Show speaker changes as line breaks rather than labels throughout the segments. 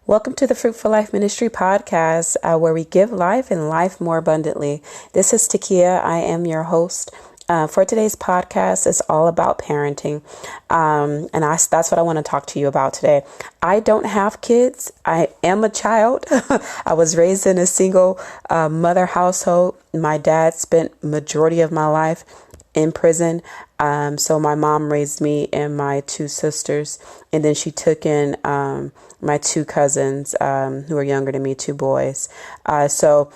Welcome to the Fruitful Life Ministry podcast, where we give life and life more abundantly. This is Takia. I am your host. For today's podcast, it's all about parenting. That's what I want to talk to you about today. I don't have kids. I am a child. I was raised in a single mother household. My dad spent majority of my life in prison. So my mom raised me and my two sisters, and then she took in my two cousins who are younger than me, two boys. So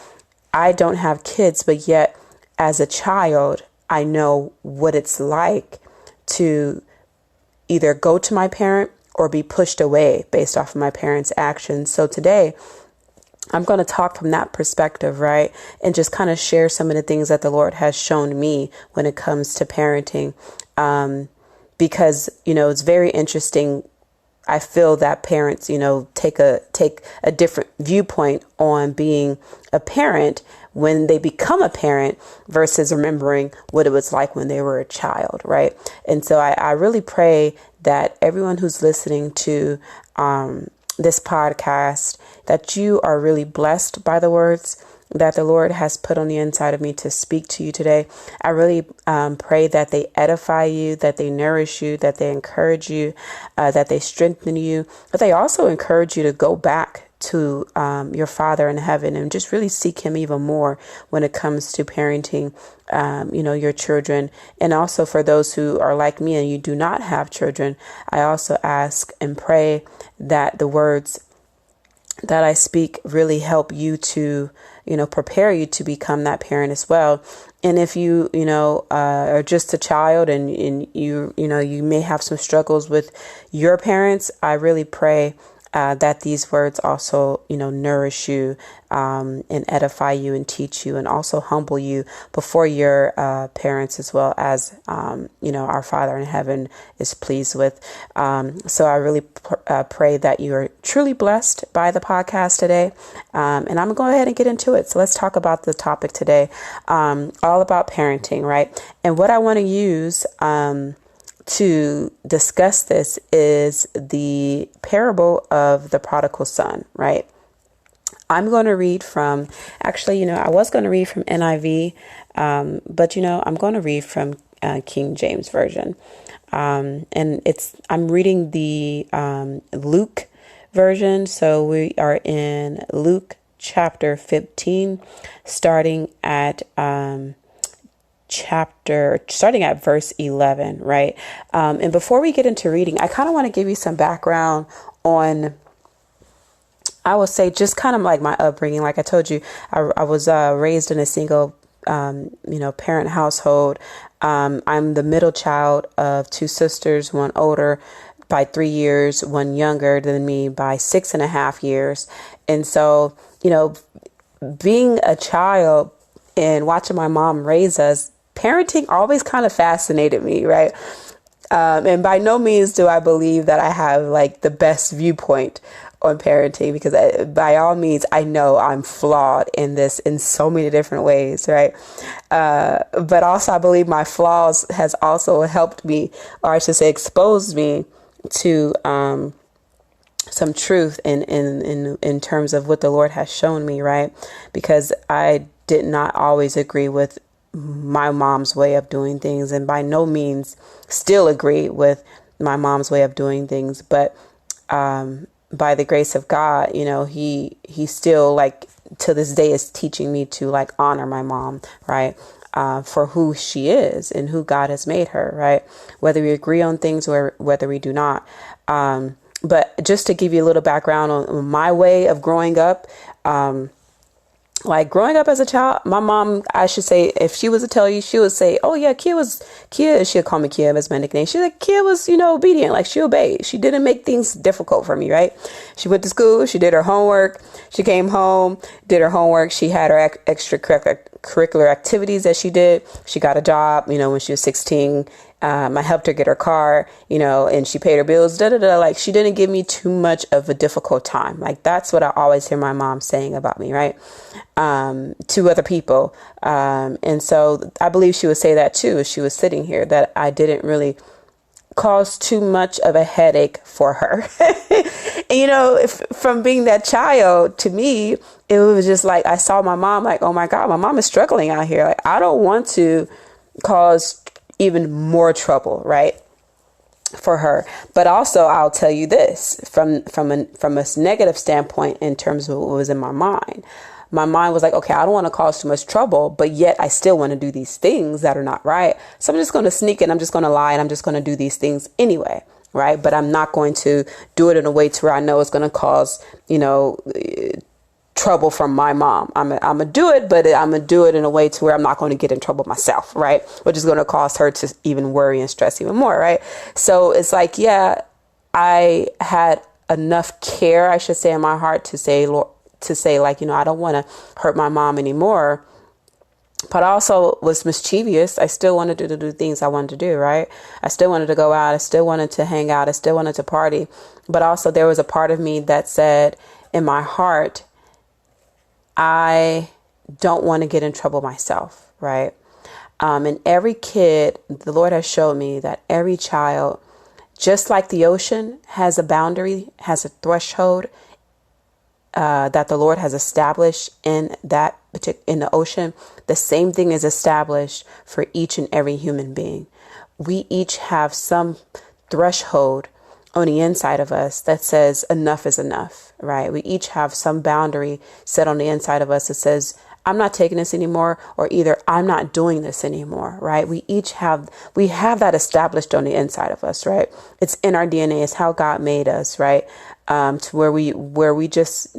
I don't have kids, but yet as a child, I know what it's like to either go to my parent or be pushed away based off of my parents' actions. So today, I'm going to talk from that perspective, right? And just kind of share some of the things that the Lord has shown me when it comes to parenting. Because, it's very interesting. I feel that parents, take a different viewpoint on being a parent when they become a parent versus remembering what it was like when they were a child, right? And so I really pray that everyone who's listening to this podcast, that you are really blessed by the words that the Lord has put on the inside of me to speak to you today. I really pray that they edify you, that they nourish you, that they encourage you, that they strengthen you, but they also encourage you to go back to your Father in heaven and just really seek Him even more when it comes to parenting, your children. And also for those who are like me and you do not have children, I also ask and pray that the words that I speak really help you to, prepare you to become that parent as well. And if you, are just a child and you may have some struggles with your parents, I really pray that these words also, nourish you and edify you and teach you and also humble you before your parents, as well as, our Father in heaven is pleased with. So I really pray that you are truly blessed by the podcast today. And I'm going to go ahead and get into it. So let's talk about the topic today, all about parenting, right? And what I want to use to discuss this is the parable of the prodigal son, right? I'm going to read from, I was going to read from NIV, but I'm going to read from King James Version. And I'm reading the Luke version. So we are in Luke chapter 15, starting at verse 11, right? And before we get into reading, I kind of want to give you some background on, I would say, just kind of like my upbringing. Like I told you, I was raised in a single, parent household. I'm the middle child of two sisters, one older by 3 years, one younger than me by 6.5 years. And so, being a child and watching my mom raise us, parenting always kind of fascinated me, right? And by no means do I believe that I have like the best viewpoint on parenting, because by all means, I know I'm flawed in this in so many different ways, right? But also I believe my flaws has also helped me, or I should say exposed me to some truth in terms of what the Lord has shown me, right? Because I did not always agree with my mom's way of doing things, and by no means still agree with my mom's way of doing things. But by the grace of God, he still, like, to this day is teaching me to like honor my mom, right? For who she is and who God has made her, right? Whether we agree on things or whether we do not. But just to give you a little background on my way of growing up, like growing up as a child, my mom, I should say, if she was to tell you, she would say, oh yeah, Kia, she'll call me Kia as my nickname. She's like, Kia was, obedient. Like she obeyed. She didn't make things difficult for me, right? She went to school. She did her homework. She came home, did her homework. She had her extracurricular activities that she did. She got a job, when she was 16. I helped her get her car, and she paid her bills, Like she didn't give me too much of a difficult time. Like that's what I always hear my mom saying about me, right? To other people. And so I believe she would say that too, if she was sitting here, that I didn't really caused too much of a headache for her. And, from being that child, to me, it was just like, I saw my mom like, oh my God, my mom is struggling out here. Like, I don't want to cause even more trouble, right, for her. But also, I'll tell you this from a negative standpoint, in terms of what was in my mind. My mind was like, okay, I don't want to cause too much trouble, but yet I still want to do these things that are not right. So I'm just going to sneak and I'm just going to lie and I'm just going to do these things anyway. Right. But I'm not going to do it in a way to where I know it's going to cause, trouble from my mom. I'm going to do it, but I'm going to do it in a way to where I'm not going to get in trouble myself. Right. Which is going to cause her to even worry and stress even more. Right. So it's like, yeah, I had enough care, I should say, in my heart to say, Lord, I don't want to hurt my mom anymore. But I also was mischievous. I still wanted to do things I wanted to do, right? I still wanted to go out. I still wanted to hang out. I still wanted to party. But also there was a part of me that said in my heart, I don't want to get in trouble myself, right? And every kid, the Lord has shown me that every child, just like the ocean has a boundary, has a threshold, that the Lord has established in the ocean, the same thing is established for each and every human being. We each have some threshold on the inside of us that says enough is enough, right? We each have some boundary set on the inside of us that says, I'm not taking this anymore, or either I'm not doing this anymore, right? We have that established on the inside of us, right? It's in our DNA. It's how God made us, right? To where we just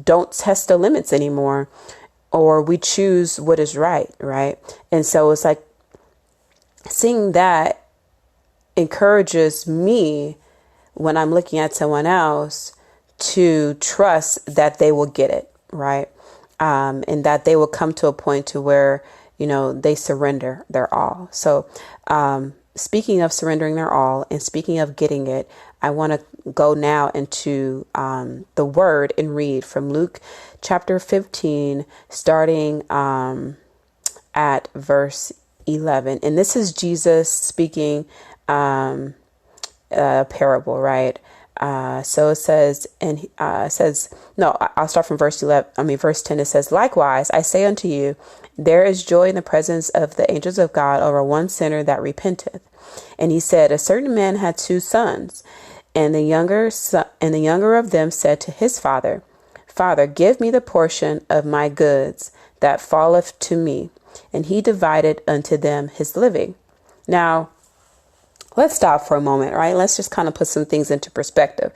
don't test the limits anymore, or we choose what is right, right? And so it's like, seeing that encourages me when I'm looking at someone else to trust that they will get it, right? And that they will come to a point to where, they surrender their all. So, speaking of surrendering their all and speaking of getting it, I want to go now into the word and read from Luke chapter 15, starting at verse 11. And this is Jesus speaking a parable, right? So it says, I'll start from verse 10. It says, likewise, I say unto you, there is joy in the presence of the angels of God over one sinner that repenteth. And he said, a certain man had 2 sons, and the younger of them said to his father, Father, give me the portion of my goods that falleth to me. And he divided unto them his living. Now, let's stop for a moment, right? Let's just kind of put some things into perspective.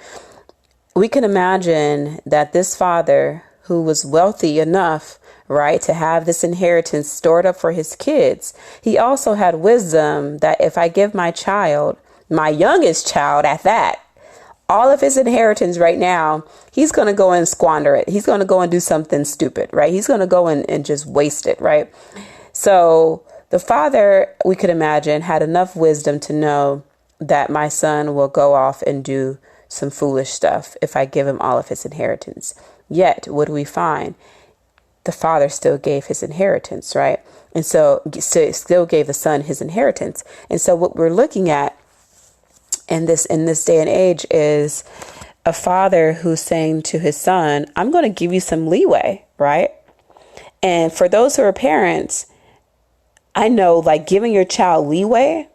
We can imagine that this father, who was wealthy enough, right, to have this inheritance stored up for his kids, he also had wisdom that if I give my child, my youngest child at that, all of his inheritance right now, he's going to go and squander it. He's going to go and do something stupid, right? He's going to go and just waste it, right? So the father, we could imagine, had enough wisdom to know that my son will go off and do some foolish stuff if I give him all of his inheritance. Yet, what do we find? The father still gave his inheritance, right? And so still gave the son his inheritance. And so what we're looking at in this day and age is a father who's saying to his son, I'm going to give you some leeway, right? And for those who are parents, I know, like, giving your child leeway,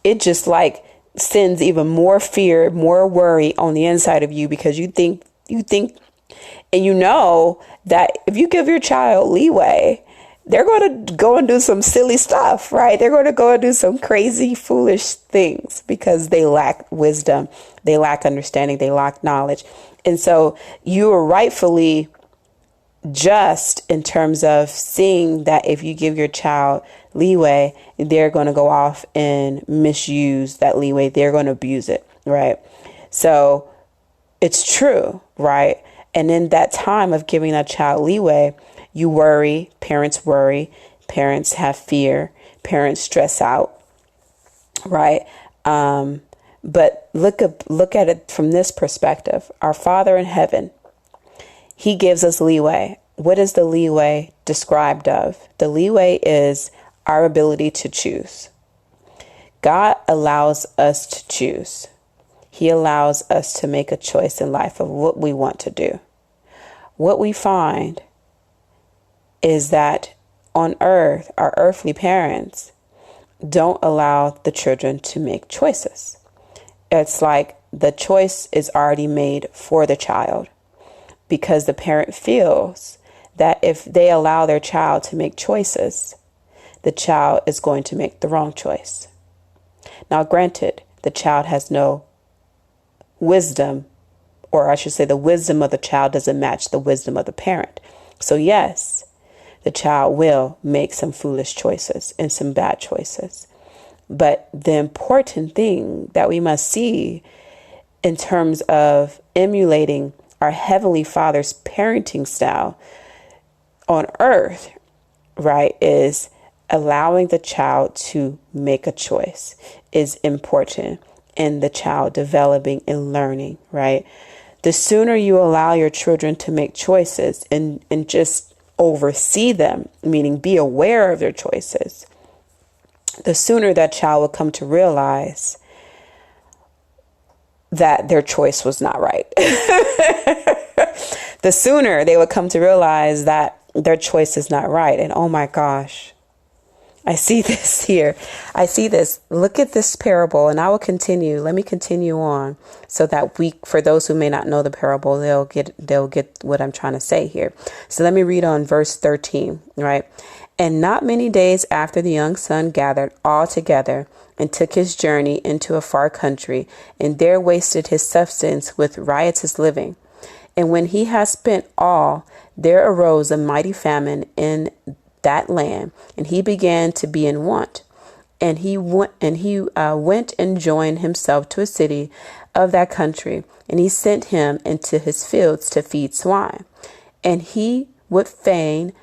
it just like sends even more fear, more worry on the inside of you, because you think, and you know that if you give your child leeway, they're going to go and do some silly stuff, right? They're going to go and do some crazy, foolish things because they lack wisdom, they lack understanding, they lack knowledge. And so you are rightfully just in terms of seeing that if you give your child leeway, they're going to go off and misuse that leeway. They're going to abuse it, right? So it's true, right? And in that time of giving that child leeway, you worry, parents have fear, parents stress out, right? But look at it from this perspective. Our Father in heaven, He gives us leeway. What is the leeway described of? The leeway is our ability to choose. God allows us to choose. He allows us to make a choice in life of what we want to do. What we find is that on earth, our earthly parents don't allow the children to make choices. It's like the choice is already made for the child, because the parent feels that if they allow their child to make choices, the child is going to make the wrong choice. Now, granted, the child has no wisdom, or I should say the wisdom of the child doesn't match the wisdom of the parent. So yes, the child will make some foolish choices and some bad choices. But the important thing that we must see in terms of emulating our Heavenly Father's parenting style on earth, right, is allowing the child to make a choice is important in the child developing and learning, right? The sooner you allow your children to make choices and just oversee them, meaning be aware of their choices, the sooner that child will come to realize that their choice was not right. The sooner they would come to realize that their choice is not right. And oh my gosh, I see this here. I see this. Look at this parable, and I will continue. Let me continue on so that for those who may not know the parable, they'll get what I'm trying to say here. So let me read on verse 13, right? And not many days after, the young son gathered all together and took his journey into a far country, and there wasted his substance with riotous living. And when he had spent all, there arose a mighty famine in that land, and he began to be in want. And he went and joined himself to a city of that country, and he sent him into his fields to feed swine. And he would fain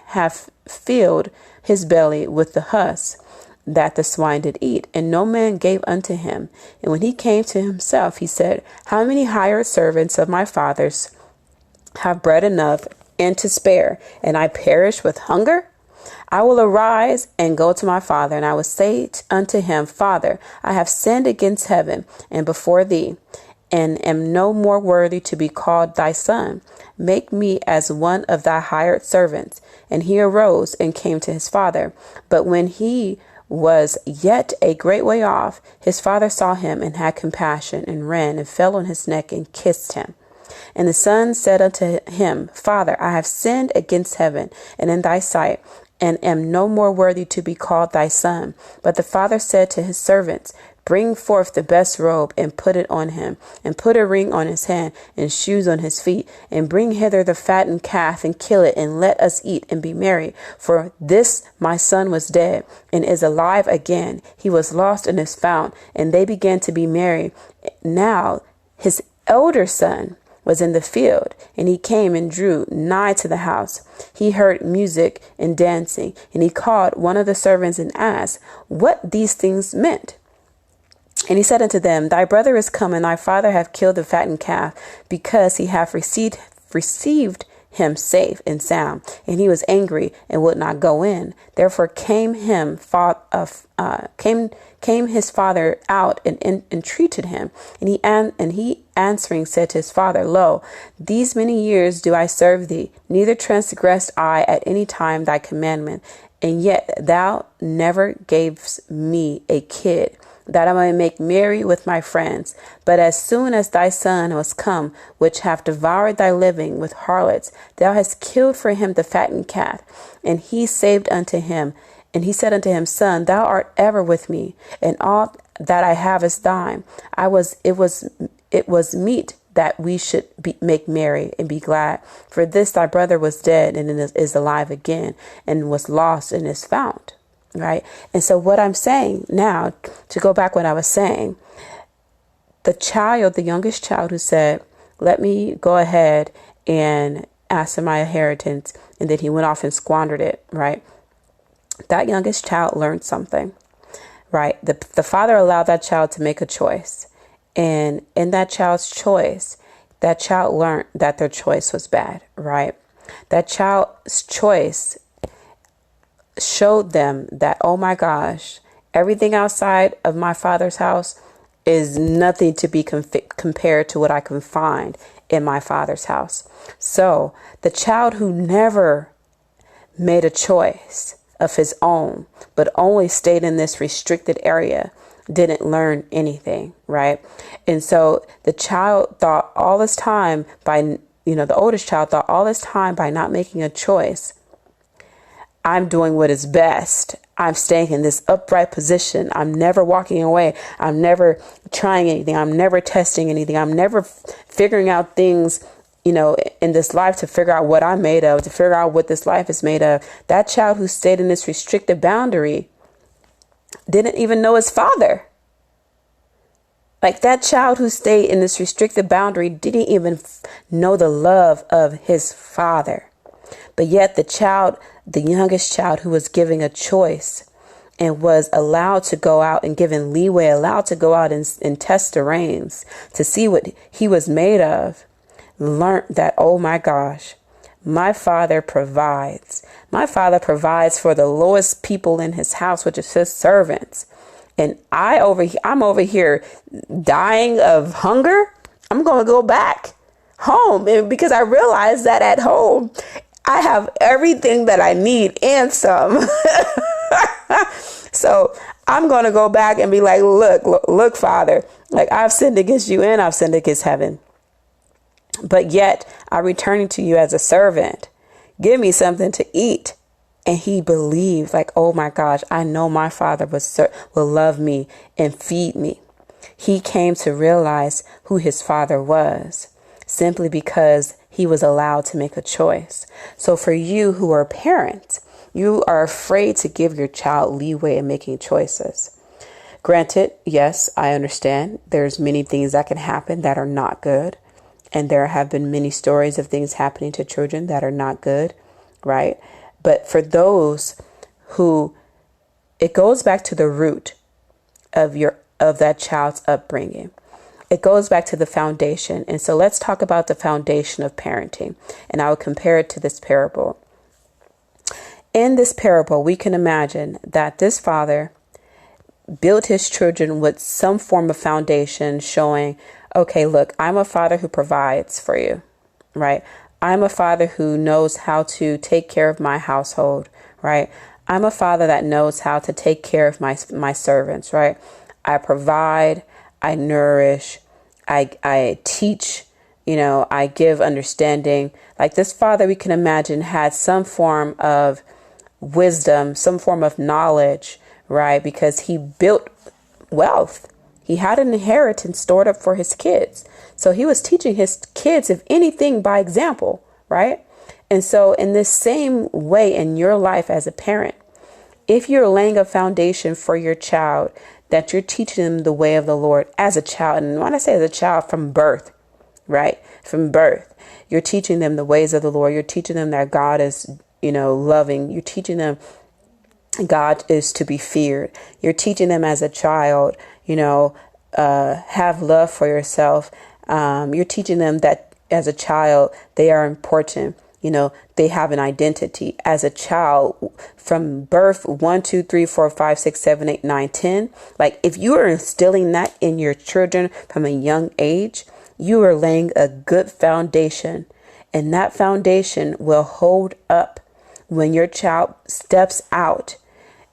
have filled his belly with the husk that the swine did eat, and no man gave unto him. And when he came to himself, he said, How many hired servants of my father's have bread enough and to spare, and I perish with hunger? I will arise and go to my father, and I will say unto him, Father, I have sinned against heaven and before thee, and am no more worthy to be called thy son. Make me as one of thy hired servants. And he arose and came to his father. But when he was yet a great way off, his father saw him and had compassion, and ran and fell on his neck and kissed him. And the son said unto him, Father, I have sinned against heaven and in thy sight, and am no more worthy to be called thy son. But the father said to his servants, Bring forth the best robe and put it on him, and put a ring on his hand and shoes on his feet, and bring hither the fattened calf and kill it, and let us eat and be merry. For this my son was dead and is alive again. He was lost and is found. And they began to be merry. Now his elder son was in the field, and he came and drew nigh to the house. He heard music and dancing, and he called one of the servants and asked what these things meant. And he said unto them, Thy brother is come, and thy father hath killed the fattened calf, because he hath received him safe and sound. And he was angry and would not go in. Therefore came his father out and entreated him. And he answering said to his father, Lo, these many years do I serve thee, neither transgressed I at any time thy commandment, and yet thou never gavest me a kid, that I might make merry with my friends. But as soon as thy son was come, which hath devoured thy living with harlots, thou hast killed for him the fattened calf. And he saved unto him. And he said unto him, Son, thou art ever with me, and all that I have is thine. It was meet that we should make merry and be glad. For this thy brother was dead and is alive again, and was lost and is found. Right. And so what I'm saying now, to go back what I was saying, the youngest child who said, let me go ahead and ask for my inheritance, and then he went off and squandered it. Right. That youngest child learned something. Right. The father allowed that child to make a choice. And in that child's choice, that child learned that their choice was bad. Right. That child's choice showed them that, oh my gosh, everything outside of my father's house is nothing to be compared to what I can find in my father's house. So the child who never made a choice of his own, but only stayed in this restricted area, didn't learn anything, right? And so the child thought all this time the oldest child thought all this time by not making a choice, I'm doing what is best. I'm staying in this upright position. I'm never walking away. I'm never trying anything. I'm never testing anything. I'm never figuring out things, in this life to figure out what I'm made of, to figure out what this life is made of. That child who stayed in this restricted boundary didn't even know his father. Like that child who stayed in this restricted boundary didn't even know the love of his father. But yet the youngest child who was given a choice and was allowed to go out and given leeway, allowed to go out and test the reins to see what he was made of, learned that, oh my gosh, my father provides. My father provides for the lowest people in his house, which is his servants. And I'm over here dying of hunger. I'm going to go back home. And because I realize that at home, I have everything that I need and some. So I'm going to go back and be like, look, Father, like I've sinned against you and I've sinned against heaven. But yet I'm returning to you as a servant. Give me something to eat. And he believed, like, oh my gosh, I know my father will love me and feed me. He came to realize who his father was simply because he was allowed to make a choice. So for you who are parents, you are afraid to give your child leeway in making choices. Granted, yes, I understand there's many things that can happen that are not good. And there have been many stories of things happening to children that are not good, right? But for those who, it goes back to the root of that child's upbringing. It goes back to the foundation. And so let's talk about the foundation of parenting. And I would compare it to this parable. In this parable, we can imagine that this father built his children with some form of foundation showing, okay, look, I'm a father who provides for you, right? I'm a father who knows how to take care of my household, right? I'm a father that knows how to take care of my servants, right? I provide, I nourish, I teach, I give understanding. Like this father, we can imagine, had some form of wisdom, some form of knowledge, right? Because he built wealth. He had an inheritance stored up for his kids. So he was teaching his kids, if anything, by example, right? And so in this same way in your life as a parent, if you're laying a foundation for your child, that you're teaching them the way of the Lord as a child. And when I say as a child, from birth, right? From birth, you're teaching them the ways of the Lord. You're teaching them that God is, loving. You're teaching them God is to be feared. You're teaching them as a child, have love for yourself. You're teaching them that as a child, they are important. They have an identity as a child from birth, 1, 2, 3, 4, 5, 6, 7, 8, 9, 10. Like if you are instilling that in your children from a young age, you are laying a good foundation, and that foundation will hold up when your child steps out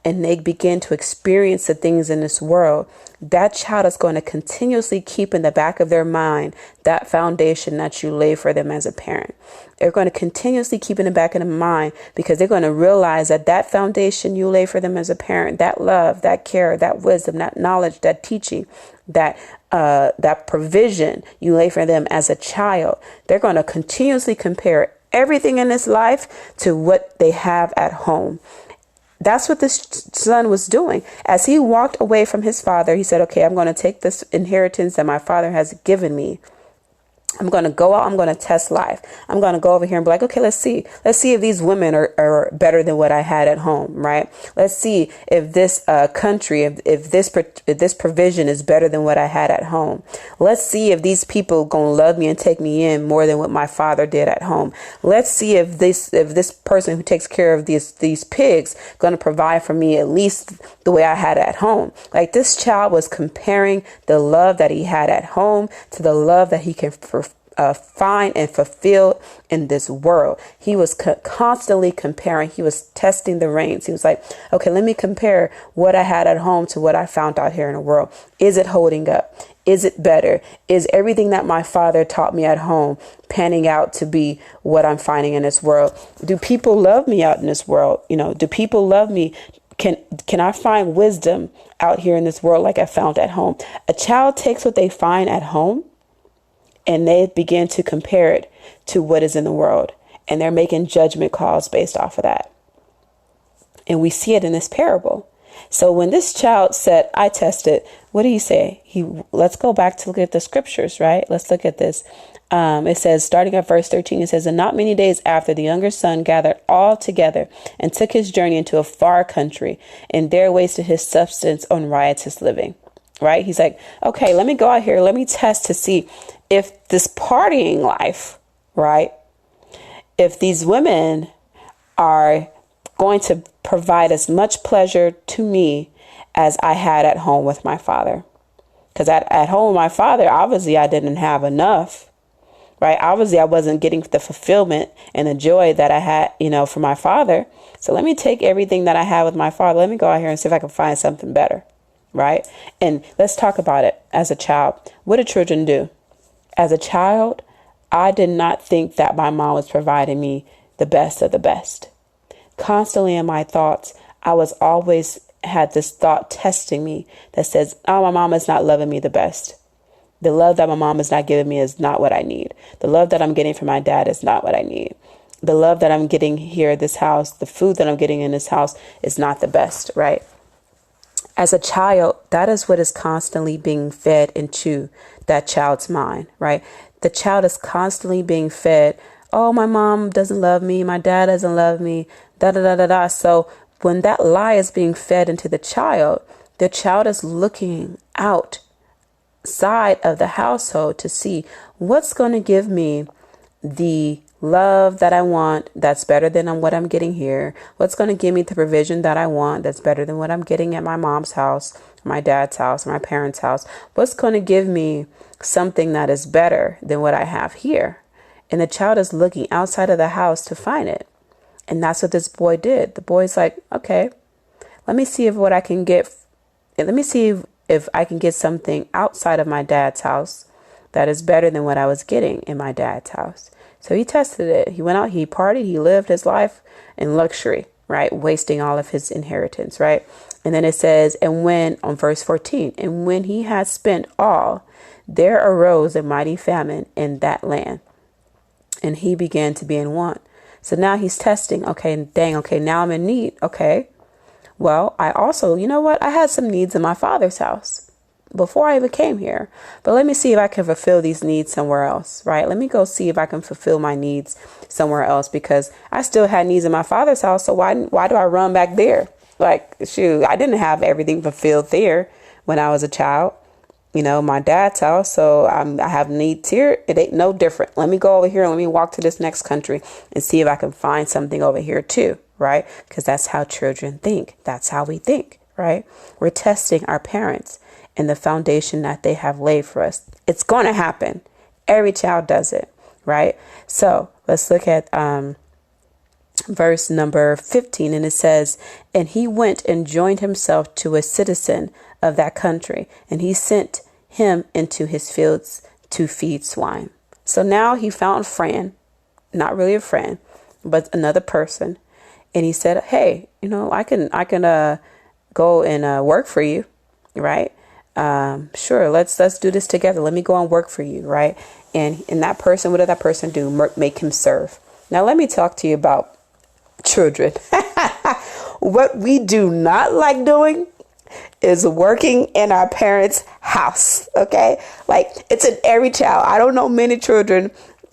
and they begin to experience the things in this world. That child is going to continuously keep in the back of their mind that foundation that you lay for them as a parent. They're going to continuously keep in the back of their mind because they're going to realize that that foundation you lay for them as a parent, that love, that care, that wisdom, that knowledge, that teaching, that provision you lay for them as a child, they're going to continuously compare everything in this life to what they have at home. That's what this son was doing. As he walked away from his father, he said, okay, I'm going to take this inheritance that my father has given me, I'm going to go out. I'm going to test life. I'm going to go over here and be like, okay, let's see. Let's see if these women are better than what I had at home, right? Let's see if this country, if this provision is better than what I had at home. Let's see if these people going to love me and take me in more than what my father did at home. Let's see if this person who takes care of these pigs going to provide for me at least the way I had at home. Like, this child was comparing the love that he had at home to the love that he can find and fulfill in this world. He was constantly comparing. He was testing the reins. He was like, okay, let me compare what I had at home to what I found out here in the world. Is it holding up? Is it better? Is everything that my father taught me at home panning out to be what I'm finding in this world? Do people love me out in this world? Do people love me? Can I find wisdom out here in this world like I found at home? A child takes what they find at home and they begin to compare it to what is in the world. And they're making judgment calls based off of that. And we see it in this parable. So when this child said, I tested, what did he say? Let's go back to look at the scriptures, right? Let's look at this. It says, starting at verse 13, it says, and not many days after, the younger son gathered all together and took his journey into a far country, and there wasted his substance on riotous living. Right? He's like, okay, let me go out here. Let me test to see if this partying life, right? If these women are going to provide as much pleasure to me as I had at home with my father. Because at home with my father, obviously I didn't have enough, right? Obviously I wasn't getting the fulfillment and the joy that I had, from my father. So let me take everything that I had with my father. Let me go out here and see if I can find something better. Right? And let's talk about it as a child. What do children do? As a child, I did not think that my mom was providing me the best of the best. Constantly in my thoughts, I was always had this thought testing me that says, oh, my mom is not loving me the best. The love that my mom is not giving me is not what I need. The love that I'm getting from my dad is not what I need. The love that I'm getting here at this house, the food that I'm getting in this house is not the best, right? As a child, that is what is constantly being fed into that child's mind, right? The child is constantly being fed, oh, my mom doesn't love me, my dad doesn't love me, da da da da da. So when that lie is being fed into the child is looking outside of the household to see what's going to give me the love that I want that's better than what I'm getting here. What's going to give me the provision that I want that's better than what I'm getting at my mom's house, my dad's house, my parents' house? What's going to give me something that is better than what I have here? And the child is looking outside of the house to find it. And that's what this boy did. The boy's like, okay, let me see if I can get something outside of my dad's house that is better than what I was getting in my dad's house. So he tested it. He went out, he partied, he lived his life in luxury, right? Wasting all of his inheritance, right? And then it says, on verse 14, and when he had spent all, there arose a mighty famine in that land, and he began to be in want. So now he's testing, okay, now I'm in need. Okay, well, I also, I had some needs in my father's house before I even came here. But let me see if I can fulfill these needs somewhere else, right? Let me go see if I can fulfill my needs somewhere else, because I still had needs in my father's house. So why do I run back there? Like, shoot, I didn't have everything fulfilled there when I was a child, my dad's house. So I have needs here. It ain't no different. Let me go over here. Let me walk to this next country and see if I can find something over here too, right? Because that's how children think. That's how we think, right? We're testing our parents and the foundation that they have laid for us. It's going to happen. Every child does it, right? So let's look at verse number 15. And it says, and he went and joined himself to a citizen of that country, and he sent him into his fields to feed swine. So now he found a friend, not really a friend, but another person. And he said, hey, I can go and work for you, right? Sure, let's do this together. Let me go and work for you, right? And that person, what did that person do? Make him serve. Now let me talk to you about children. What we do not like doing is working in our parents' house. Okay. Like it's in every child. I don't know many children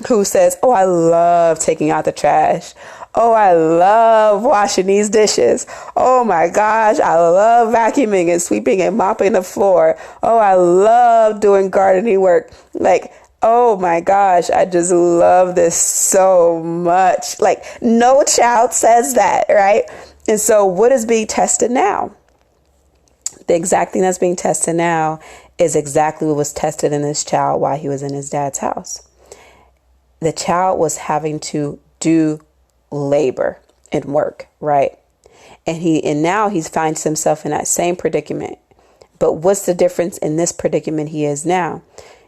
who says, oh, I love taking out the trash. Oh, I love washing these dishes. Oh my gosh, I love vacuuming and sweeping and mopping the floor. Oh, I love doing gardening work. Like, oh my gosh, I just love this so much. Like, no child says that, right? And so what is being tested now? The exact thing that's being tested now is exactly what was tested in this child while he was in his dad's house. The child was having to do labor and work, right? And now he finds himself in that same predicament. But what's the difference in this predicament he is now?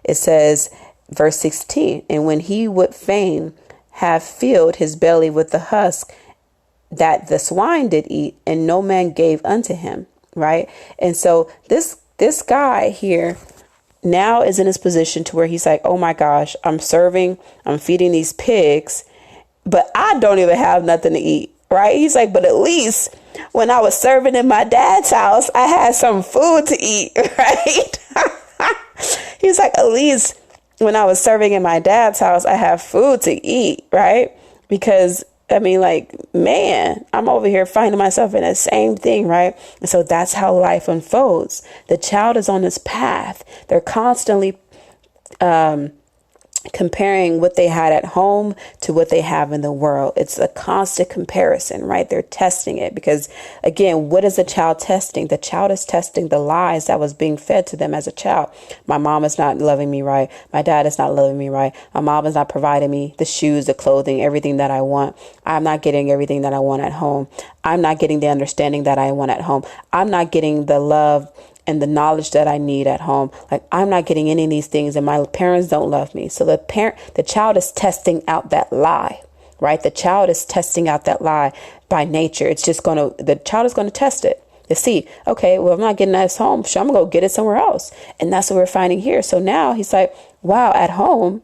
It says, verse 16, and when he would fain have filled his belly with the husk that the swine did eat, and no man gave unto him, right? And so this guy here now is in his position to where he's like, oh my gosh, I'm feeding these pigs, but I don't even have nothing to eat, right? He's like, but at least when I was serving in my dad's house, I had some food to eat, right? He's like, at least when I was serving in my dad's house, I have food to eat, right? Because I mean, like, man, I'm over here finding myself in the same thing, right? And so that's how life unfolds. The child is on this path. They're constantly comparing what they had at home to what they have in the world. It's a constant comparison, right? They're testing it because, again, what is the child testing? The child is testing the lies that was being fed to them as a child. My mom is not loving me right. My dad is not loving me right. My mom is not providing me the shoes, the clothing, everything that I want. I'm not getting everything that I want at home. I'm not getting the understanding that I want at home. I'm not getting the love and the knowledge that I need at home. Like, I'm not getting any of these things, and my parents don't love me. So the child is testing out that lie, right? The child is testing out that lie by nature. The child is going to test it to see, okay, well, I'm not getting this home, so I'm going to go get it somewhere else. And that's what we're finding here. So now he's like, wow, at home,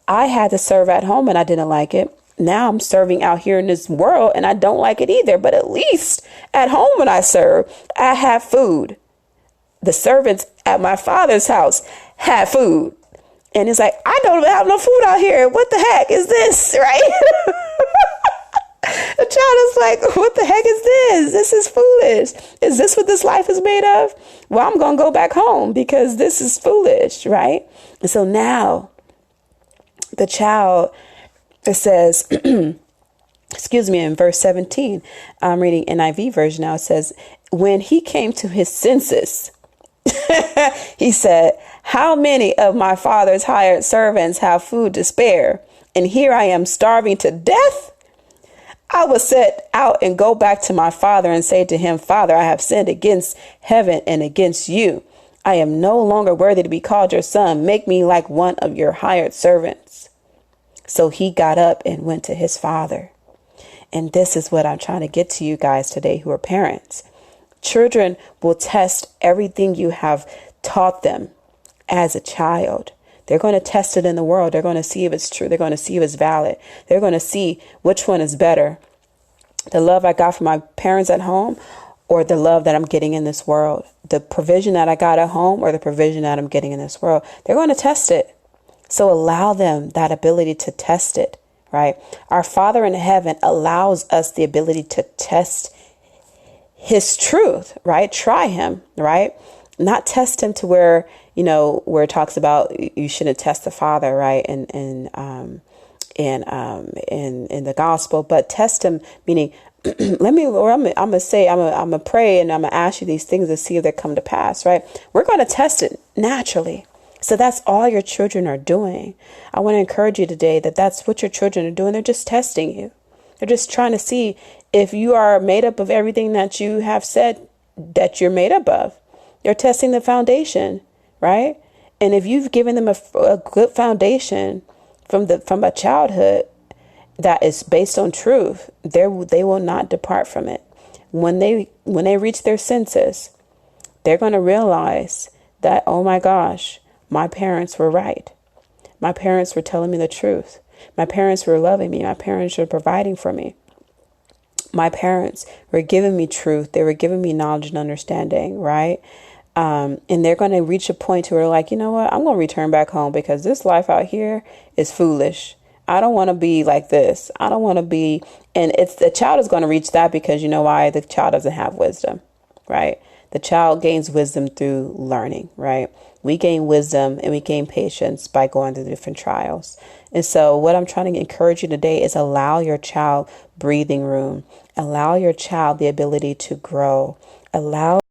I had to serve at home and I didn't like it. Now I'm serving out here in this world and I don't like it either. But at least at home when I serve, I have food. The servants at my father's house had food. And it's like, I don't have no food out here. What the heck is this, right? The child is like, what the heck is this? This is foolish. Is this what this life is made of? Well, I'm going to go back home because this is foolish, right? And so now the child, it says, excuse me, in verse 17, I'm reading NIV version now. It says, when he came to his senses, he said, how many of my father's hired servants have food to spare? And here I am starving to death. I will set out and go back to my father and say to him, Father, I have sinned against heaven and against you. I am no longer worthy to be called your son. Make me like one of your hired servants. So he got up and went to his father. And this is what I'm trying to get to you guys today who are parents. Children will test everything you have taught them as a child. They're going to test it in the world. They're going to see if it's true. They're going to see if it's valid. They're going to see which one is better. The love I got from my parents at home or the love that I'm getting in this world. The provision that I got at home or the provision that I'm getting in this world. They're going to test it. So allow them that ability to test it, right? Our Father in heaven allows us the ability to test his truth, right? Try him, right? Not test him to where, where it talks about you shouldn't test the Father, right? In the gospel, but test him, meaning I'm gonna pray and I'm gonna ask you these things to see if they come to pass, right? We're going to test it naturally. So that's all your children are doing. I want to encourage you today that that's what your children are doing. They're just testing you. They're just trying to see if you are made up of everything that you have said that you're made up of. They're testing the foundation, right? And if you've given them a good foundation from a childhood that is based on truth, they will not depart from it. When they reach their senses, they're going to realize that, oh my gosh, my parents were right. My parents were telling me the truth. My parents were loving me. My parents were providing for me. my parents were giving me truth. They were giving me knowledge and understanding, right? And they're going to reach a point where they're like, you know what? I'm going to return back home because this life out here is foolish. I don't want to be like this. I don't want to be. And it's the child is going to reach that because you know why? The child doesn't have wisdom, right? The child gains wisdom through learning, right? We gain wisdom and we gain patience by going through different trials. And so what I'm trying to encourage you today is allow your child breathing room. Allow your child the ability to grow. Allow